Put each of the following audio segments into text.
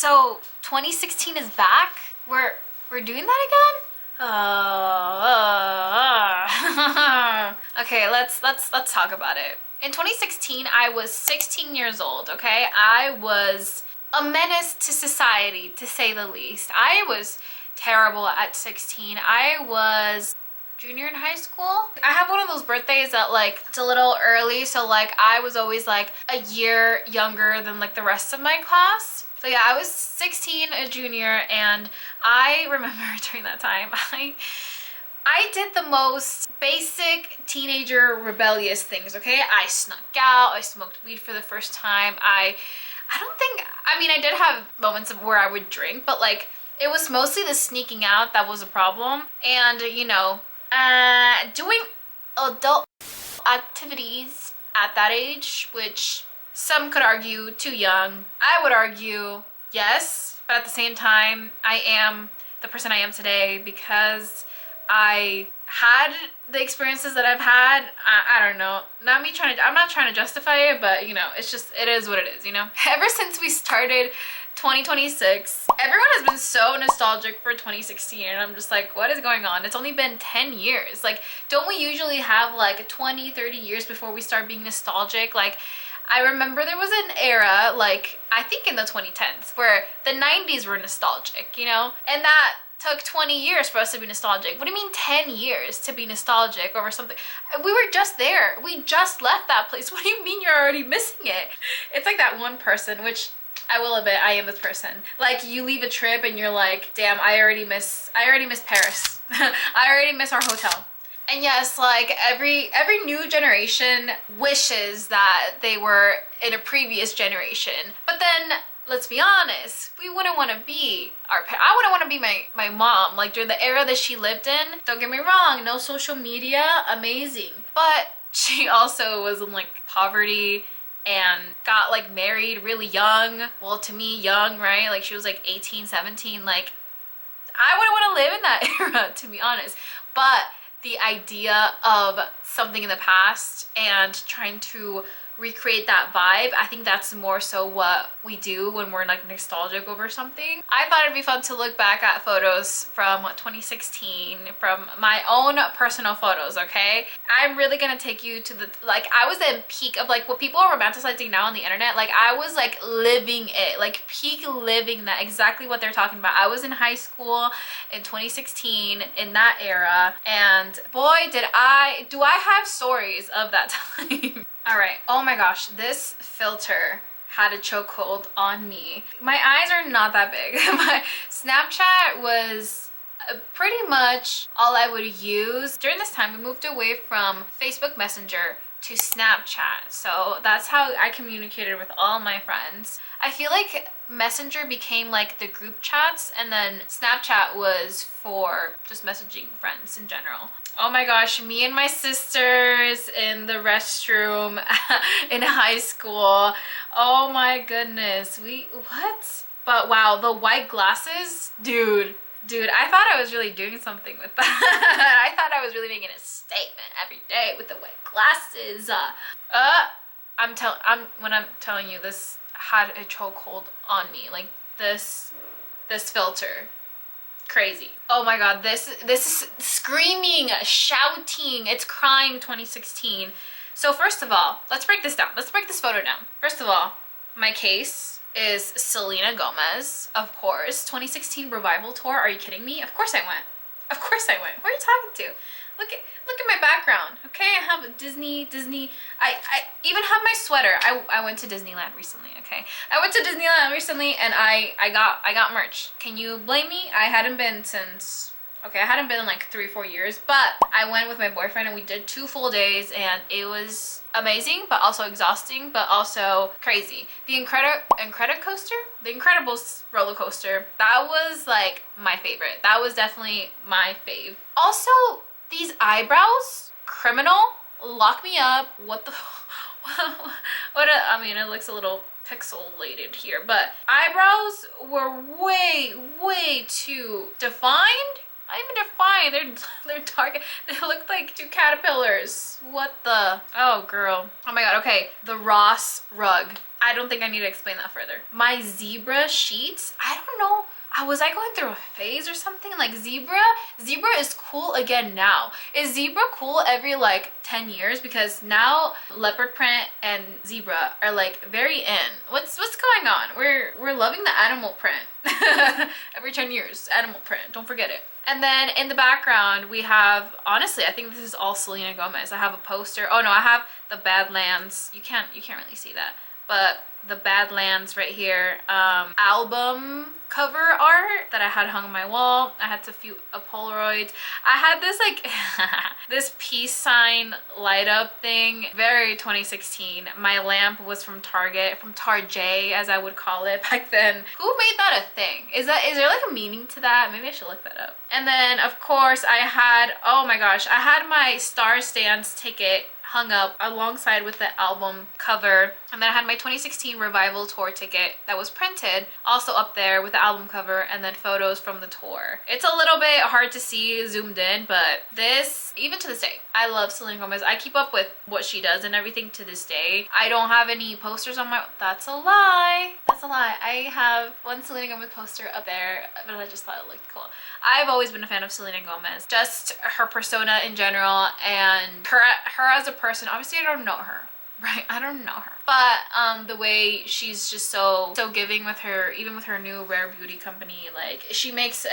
So 2016 is back. We're doing that again? Okay, let's talk about it. In 2016, I was 16 years old, okay? I was a menace to society, to say the least. I was terrible at 16. I was junior in high school. I have one of those birthdays that like it's a little early, so like I was always like a year younger than like the rest of my class. So yeah, I was 16, a junior, and I remember during that time I did the most basic teenager rebellious things, okay? I snuck out, I smoked weed for the first time. I mean, I did have moments of where I would drink, but like it was mostly the sneaking out that was a problem. And you know, doing adult activities at that age, which some could argue too young. I would argue yes, but at the same time, I am the person I am today because I had the experiences that I've had. I don't know, I'm not trying to justify it, but you know, it is what it is, you know? Ever since we started 2026, everyone has been so nostalgic for 2016, and I'm just like, what is going on? It's only been 10 years. Like, don't we usually have like 20, 30 years before we start being nostalgic? Like, I remember there was an era, like, I think in the 2010s, where the 90s were nostalgic, you know? And that took 20 years for us to be nostalgic. What do you mean 10 years to be nostalgic over something? We were just there. We just left that place. What do you mean you're already missing it? It's like that one person, which I will admit I am this person. Like, you leave a trip and you're like, damn, I already miss Paris. I already miss our hotel. And yes, like every new generation wishes that they were in a previous generation. But then let's be honest, we wouldn't want to be I wouldn't want to be my mom, like during the era that she lived in. Don't get me wrong, no social media, amazing. But she also was in like poverty and got like married really young. Well, to me, young, right? Like she was like 18, 17. Like, I wouldn't want to live in that era, to be honest. But the idea of something in the past and trying to recreate that vibe, I think that's more so what we do when we're like nostalgic over something. I thought it'd be fun to look back at photos from 2016, from my own personal photos, okay? I'm really gonna take you to the, like, I was in peak of like what people are romanticizing now on the internet. Like, I was like living it, like peak living that, exactly what they're talking about. I was in high school in 2016 in that era, and boy do I have stories of that time. All right, oh my gosh, this filter had a chokehold on me. My eyes are not that big. My Snapchat was pretty much all I would use. During this time, we moved away from Facebook Messenger to Snapchat. So that's how I communicated with all my friends. I feel like Messenger became like the group chats, and then Snapchat was for just messaging friends in general. Oh my gosh, me and my sisters in the restroom in high school. Oh my goodness, what? But wow, the white glasses, dude, I thought I was really doing something with that. I thought I was really making a statement every day with the white glasses. When I'm telling you, this had a chokehold on me. Like this filter. Crazy. Oh my god, this is screaming, shouting, it's crying 2016. So first of all, let's break this down. Let's break this photo down. First of all, my case is Selena Gomez, of course. 2016 Revival Tour. Are you kidding me? Of course I went. Of course I went. Who are you talking to? Look at my background, okay? I have a Disney. I even have my sweater. I went to Disneyland recently, okay? I went to Disneyland recently and I got merch. Can you blame me? I hadn't been in like 3-4 years, but I went with my boyfriend and we did 2 full days, and it was amazing, but also exhausting, but also crazy. The Incredibles roller coaster, that was like my favorite. That was definitely my fave. Also, these eyebrows, criminal, lock me up. What the, I mean, it looks a little pixelated here, but eyebrows were way too defined. even they're fine. They're dark. They look like two caterpillars. What the? Oh, girl. Oh my god. Okay, the Ross rug. I don't think I need to explain that further. My zebra sheets. I don't know. Was I going through a phase or something? Like zebra is cool again now. Is zebra cool every like 10 years? Because now leopard print and zebra are like very in. What's going on? We're loving the animal print. Every 10 years, animal print. Don't forget it. And then in the background we have, honestly, I think this is all Selena Gomez. I have a poster. Oh no, I have the Badlands. You can't really see that. But the Badlands right here, album cover art that I had hung on my wall. I had a few Polaroids. I had this like this peace sign light up thing, very 2016. My lamp was from Target, from Tarjay as I would call it back then. Who made that a thing? Is there like a meaning to that? Maybe I should look that up. And then of course I had, oh my gosh, I had my Star Stance ticket hung up alongside with the album cover, and then I had my 2016 Revival tour ticket that was printed also up there with the album cover, and then photos from the tour. It's a little bit hard to see zoomed in, but this, even to this day, I love Selena Gomez. I keep up with what she does and everything to this day. I don't have any posters on my, that's a lie. That's a lie. I have one Selena Gomez poster up there, but I just thought it looked cool. I've always been a fan of Selena Gomez, just her persona in general, and her as a person. Obviously I don't know her, right? I don't know her, but the way she's just so giving with her, even with her new Rare Beauty company, like she makes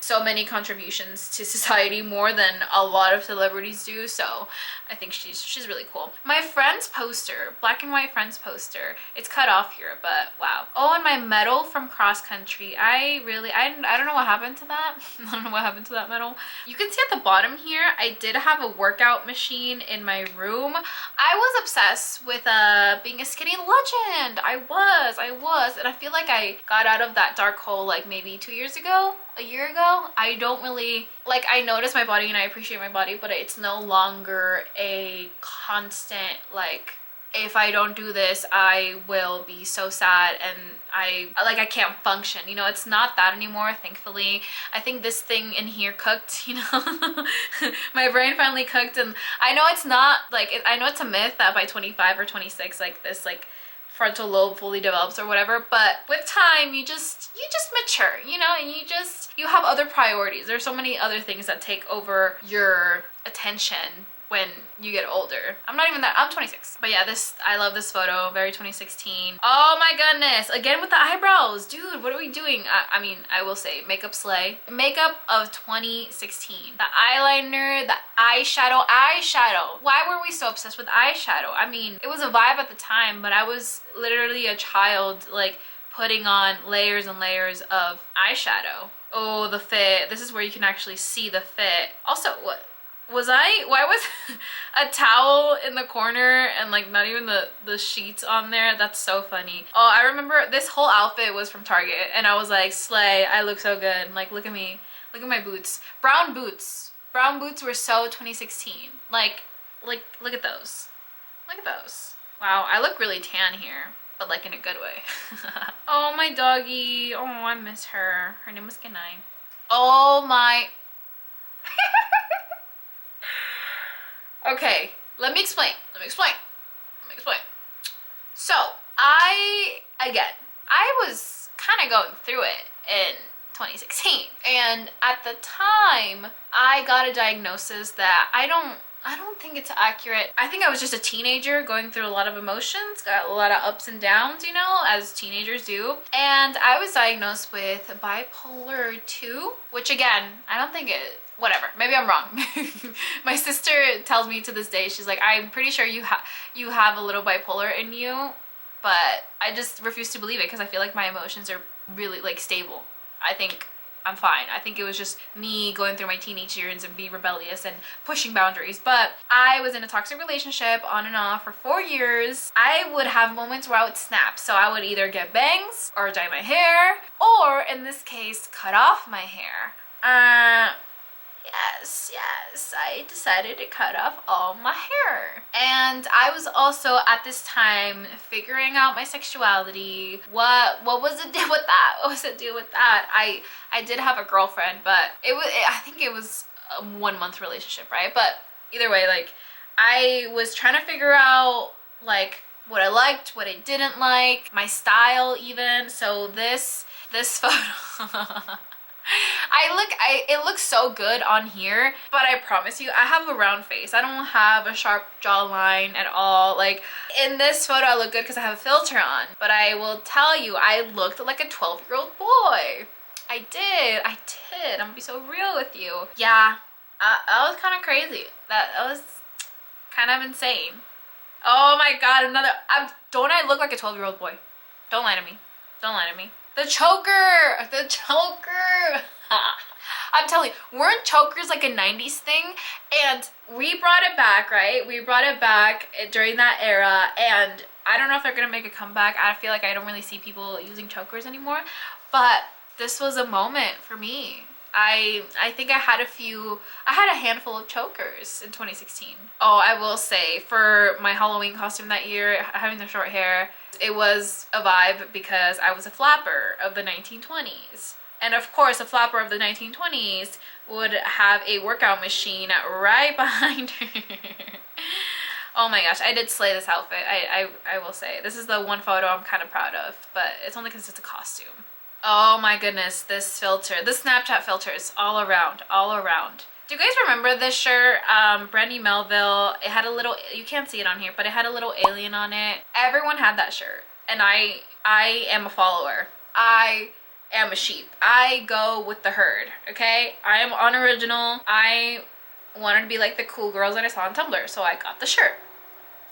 so many contributions to society, more than a lot of celebrities do. So I think she's really cool. My Friends poster, black and white Friends poster, it's cut off here, but wow. Oh, and my medal from cross country. I don't know what happened to that. I don't know what happened to that medal. You can see at the bottom here, I did have a workout machine in my room. I was obsessed with being a skinny legend. I was, and I feel like I got out of that dark hole like maybe 2 years ago, a year ago. I don't really, like, I notice my body and I appreciate my body, but it's no longer a constant, like, if I don't do this, I will be so sad and I can't function. You know, it's not that anymore, thankfully. I think this thing in here cooked, you know. My brain finally cooked, and I know it's not, like, I know it's a myth that by 25 or 26, like, this, like, frontal lobe fully develops or whatever, but with time you just mature, you know, and you have other priorities. There's so many other things that take over your attention when you get older. I'm not even that, I'm 26. But yeah, I love this photo, very 2016. Oh my goodness, again with the eyebrows. Dude, what are we doing? I mean, I will say, makeup slay. Makeup of 2016. The eyeliner, the eyeshadow. Why were we so obsessed with eyeshadow? I mean, it was a vibe at the time, but I was literally a child, like, putting on layers and layers of eyeshadow. Oh, the fit. This is where you can actually see the fit. Also, why was a towel in the corner and like not even the sheets on there? That's so funny. Oh, I remember this whole outfit was from Target, and I was like, slay, I look so good. Like, look at me, look at my boots. Brown boots were so 2016. Like look at those, look at those. Wow, I look really tan here, but like in a good way. Oh, my doggy. Oh, I miss her. Her name was Kanai. Oh my. Okay, let me explain. So, I was kind of going through it in 2016. And at the time, I got a diagnosis that I don't think it's accurate. I think I was just a teenager going through a lot of emotions, got a lot of ups and downs, you know, as teenagers do. And I was diagnosed with bipolar 2, which again, I don't think it, whatever, maybe I'm wrong. My sister tells me to this day, she's like, I'm pretty sure you have a little bipolar in you, but I just refuse to believe it because I feel like my emotions are really like stable. I think I'm fine. I think it was just me going through my teenage years and being rebellious and pushing boundaries. But I was in a toxic relationship on and off for 4 years. I would have moments where I would snap. So I would either get bangs or dye my hair, or in this case, cut off my hair. Yes, I decided to cut off all my hair. And I was also at this time figuring out my sexuality. What was the deal with that? What was the deal with that? I did have a girlfriend, but I think it was a 1-month relationship, right? But either way, like, I was trying to figure out like what I liked, what I didn't like, my style even. So this photo it looks so good on here, but I promise you, I have a round face. I don't have a sharp jawline at all. Like, in this photo, I look good because I have a filter on. But I will tell you, I looked like a 12-year-old boy. I did. I'm gonna be so real with you. Yeah, that was kind of crazy. That was kind of insane. Oh my god, don't I look like a 12-year-old boy? Don't lie to me. Don't lie to me. The choker! I'm telling you, weren't chokers like a 90s thing? And we brought it back, right? We brought it back during that era, and I don't know if they're gonna make a comeback. I feel like I don't really see people using chokers anymore, but this was a moment for me. I think I had a handful of chokers in 2016. Oh, I will say, for my Halloween costume that year, having the short hair, it was a vibe because I was a flapper of the 1920s. And of course, a flapper of the 1920s would have a workout machine right behind her. Oh my gosh, I did slay this outfit. I will say. This is the one photo I'm kind of proud of, but it's only because it's a costume. Oh my goodness, this filter, this Snapchat filter is all around. Do you guys remember this shirt? Brandy Melville. It had a little, you can't see it on here, but it had a little alien on it. Everyone had that shirt, and I am a follower. I am a sheep. I go with the herd, okay? I am unoriginal. I wanted to be like the cool girls that I saw on Tumblr, so I got the shirt.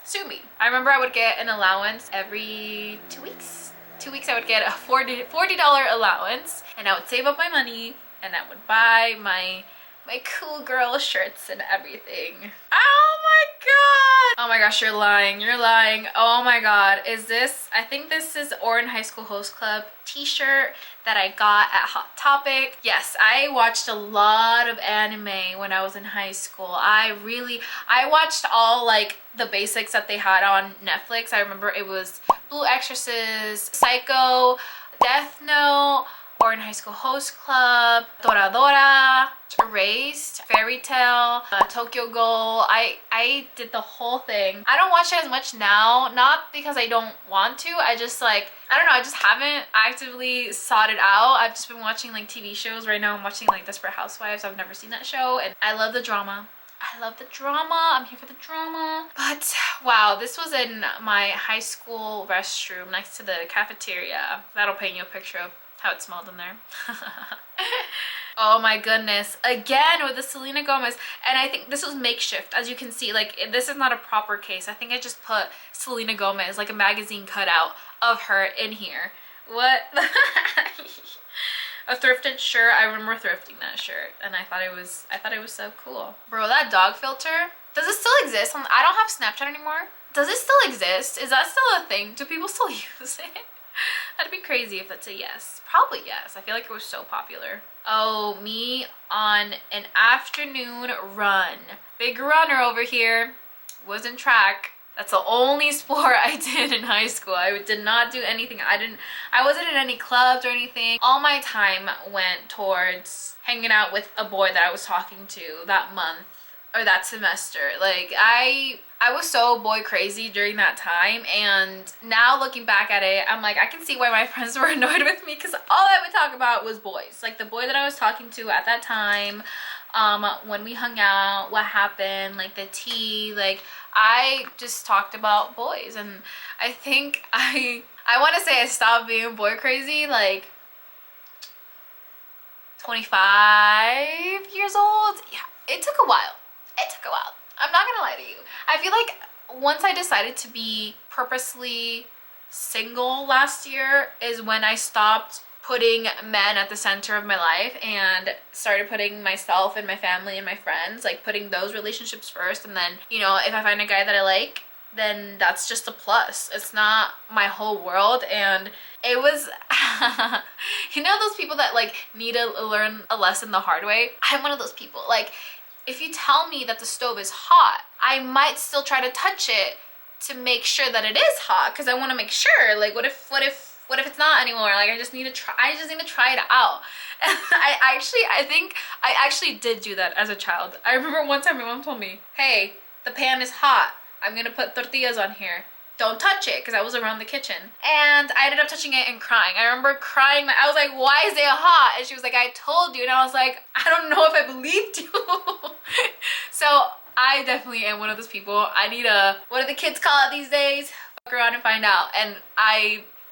Sue me. I remember I would get an allowance every 2 weeks. 2 weeks I would get a $40 allowance, and I would save up my money, and I would buy my cool girl shirts and everything. Oh my god! Oh my gosh, you're lying. Oh my god. I think this is Orin High School Host Club t-shirt that I got at Hot Topic. Yes, I watched a lot of anime when I was in high school. I watched all like the basics that they had on Netflix. I remember it was Blue Exorcist, Psycho, Death Note, Orin High School Host Club, Toradora, Erased, Fairy Tail, Tokyo Ghoul. I did the whole thing. I don't watch it as much now, not because I don't want to. I just like, I don't know, I just haven't actively sought it out. I've just been watching like TV shows. Right now I'm watching like Desperate Housewives. I've never seen that show, and I love the drama. I'm here for the drama. But wow, this was in my high school restroom next to the cafeteria. That'll paint you a picture of how it smelled in there. Oh my goodness, again with the Selena Gomez. And I think this was makeshift, as you can see. Like, this is not a proper case. I think I just put Selena Gomez, like a magazine cutout of her in here. What? A thrifted shirt. I remember thrifting that shirt, and I thought it was so cool. Bro, that dog filter, does it still exist? I don't have Snapchat anymore. Does it still exist? Is that still a thing? Do people still use it? That'd be crazy if that's a yes. Probably yes. I feel like it was so popular. Oh, me on an afternoon run. Big runner over here. Was in track. That's the only sport I did in high school. I did not do anything. I wasn't in any clubs or anything. All my time went towards hanging out with a boy that I was talking to that month or that semester. Like, I was so boy crazy during that time, and now looking back at it, I'm like, I can see why my friends were annoyed with me, because all I would talk about was boys. Like, the boy that I was talking to at that time, when we hung out, what happened, like the tea, like I just talked about boys. And I think I want to say I stopped being boy crazy like 25 years old. Yeah, it took a while. I'm not gonna lie to you. I feel like once I decided to be purposely single last year is when I stopped putting men at the center of my life and started putting myself and my family and my friends, like putting those relationships first. And then, you know, if I find a guy that I like, then that's just a plus. It's not my whole world. And it was you know those people that like need to learn a lesson the hard way? I'm one of those people. Like, if you tell me that the stove is hot, I might still try to touch it to make sure that it is hot, because I want to make sure. Like, what if it's not anymore? Like, I just need to try it out. And I think I actually did do that as a child. I remember one time my mom told me, hey, the pan is hot, I'm gonna put tortillas on here, don't touch it, because I was around the kitchen. And I ended up touching it and crying. I remember crying. I was like, why is it hot? And she was like, I told you. And I was like, I don't know if I believed you. So I definitely am one of those people. I need a, what do the kids call it these days? Fuck around and find out. And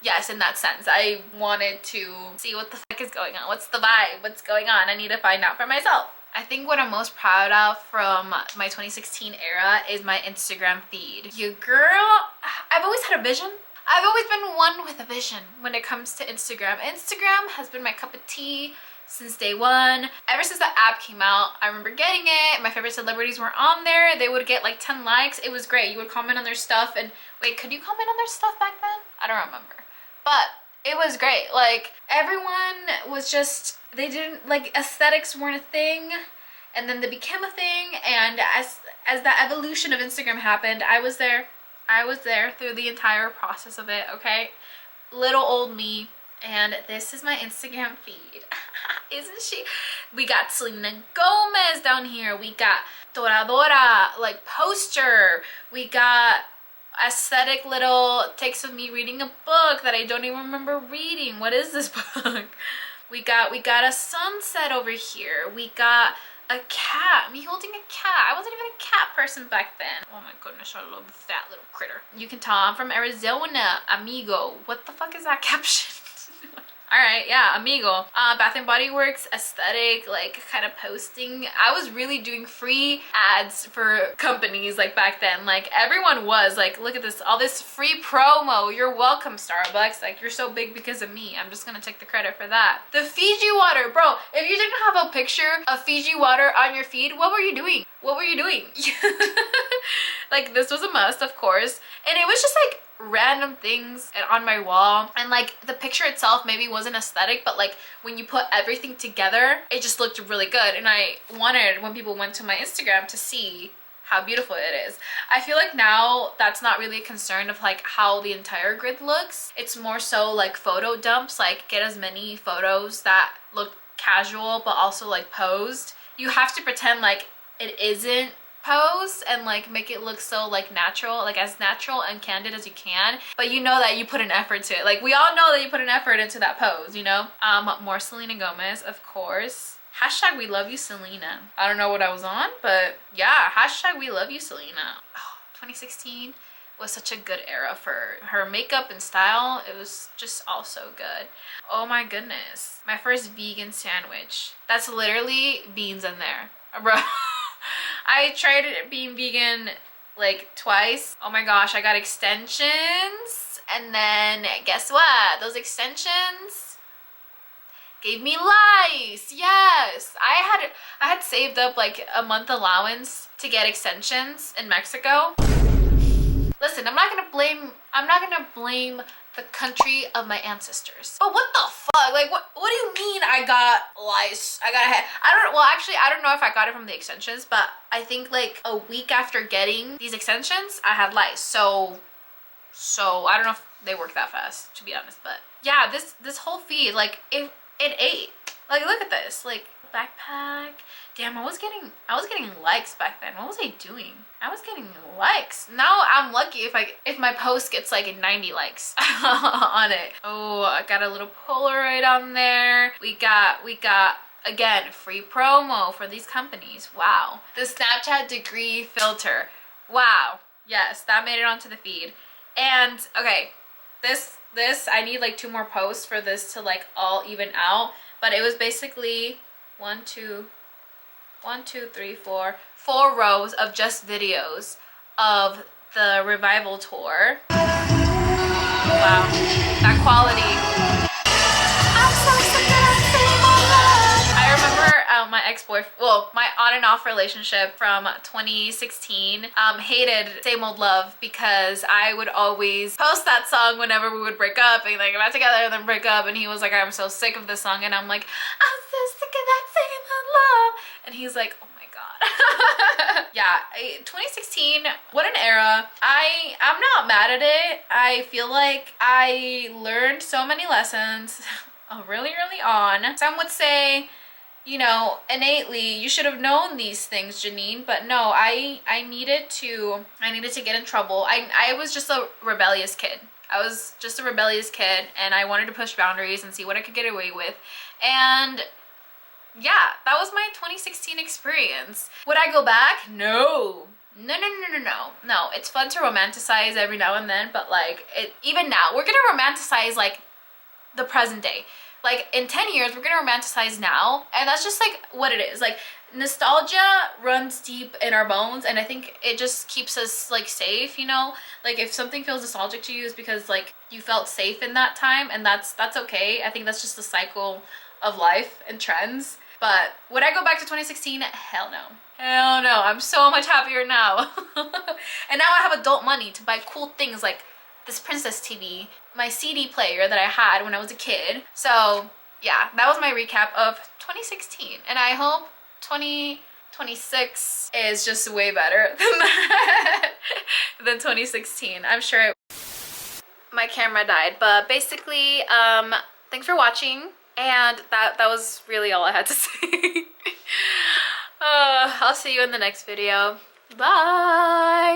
yes, in that sense, I wanted to see what the fuck is going on. What's the vibe? What's going on? I need to find out for myself. I think what I'm most proud of from my 2016 era is my Instagram feed. Your girl, I've always had a vision. I've always been one with a vision when it comes to Instagram. Instagram has been my cup of tea since day one. Ever since the app came out, I remember getting it. My favorite celebrities were on there. They would get like 10 likes. It was great. You would comment on their stuff. And wait, could you comment on their stuff back then? I don't remember. But it was great. Like, everyone was just, they didn't, like, aesthetics weren't a thing, and then they became a thing. And as the evolution of Instagram happened, I was there through the entire process of it. Okay, little old me. And this is my Instagram feed. Isn't she? We got Selena Gomez down here. We got Toradora, like, poster. We got aesthetic little takes of me reading a book that I don't even remember reading. What is this book? We got a sunset over here. We got a cat, me holding a cat. I wasn't even a cat person back then. Oh my goodness, I love that little critter. You can tell I'm from Arizona, amigo. What the fuck is that caption? All right, yeah, amigo. Bath and Body Works aesthetic, like, kind of posting. I was really doing free ads for companies like back then. Like, everyone was like, look at this, all this free promo. You're welcome, Starbucks. Like, you're so big because of me. I'm just gonna take the credit for that. The Fiji water, bro. If you didn't have a picture of Fiji water on your feed, what were you doing? What were you doing? Like, this was a must, of course. And it was just like random things on my wall, and like the picture itself maybe wasn't aesthetic, but like when you put everything together, it just looked really good. And I wanted, when people went to my Instagram, to see how beautiful it is. I feel like now that's not really a concern of like how the entire grid looks. It's more so like photo dumps, like get as many photos that look casual but also like posed. You have to pretend like it isn't posed and like make it look so like natural, like as natural and candid as you can, but you know that you put an effort to it. Like, we all know that you put an effort into that pose, you know. More Selena Gomez, of course. Hashtag we love you, Selena. I don't know what I was on, but yeah, hashtag we love you, Selena. Oh, 2016 was such a good era for her makeup and style. It was just all so good. Oh my goodness, my first vegan sandwich, that's literally beans in there, bro. I tried being vegan like twice. Oh my gosh, I got extensions, and then guess what? Those extensions gave me lice. Yes, I had saved up like a month allowance to get extensions in Mexico. Listen, I'm not gonna blame the country of my ancestors. But what the fuck? Like, what do you mean I got lice? I don't know if I got it from the extensions, but I think like a week after getting these extensions, I had lice. So I don't know if they work that fast, to be honest. But yeah, this whole feed, like, it ate. Like, look at this, like, backpack. Damn, I was getting likes back then. What was I doing? I was getting likes. Now I'm lucky if my post gets like 90 likes on it. Oh, I got a little Polaroid on there. We got again, free promo for these companies. Wow. The Snapchat degree filter. Wow. Yes, that made it onto the feed. And okay, this I need like 2 more posts for this to like all even out, but it was basically 4 rows of just videos of the Revival tour. Wow, that quality. I'm so sick of saying my love. I remember ex-boyfriend, well, my on and off relationship from 2016 hated Same Old Love because I would always post that song whenever we would break up and like get back together and then break up, and he was like, I'm so sick of this song, and I'm like, I'm so sick of that Same Old Love, and he's like, oh my god. Yeah, 2016, what an era. I'm not mad at it. I feel like I learned so many lessons really early on. Some would say, you know, innately you should have known these things, Janine, but no, I needed to get in trouble. I was just a rebellious kid. I was just a rebellious kid, and I wanted to push boundaries and see what I could get away with. And yeah, that was my 2016 experience. Would I go back? No. No, it's fun to romanticize every now and then, but like even now we're gonna romanticize like the present day. Like in 10 years we're gonna romanticize now, and that's just like what it is. Like nostalgia runs deep in our bones, and I think it just keeps us like safe, you know. Like if something feels nostalgic to you is because like you felt safe in that time, and that's okay. I think that's just the cycle of life and trends. But would I go back to 2016? Hell no. Hell no. I'm so much happier now. And now I have adult money to buy cool things like this Princess TV, my CD player that I had when I was a kid. So yeah, that was my recap of 2016. And I hope 2026 is just way better than that, than 2016. I'm sure my camera died, but basically, thanks for watching. And that was really all I had to say. I'll see you in the next video. Bye!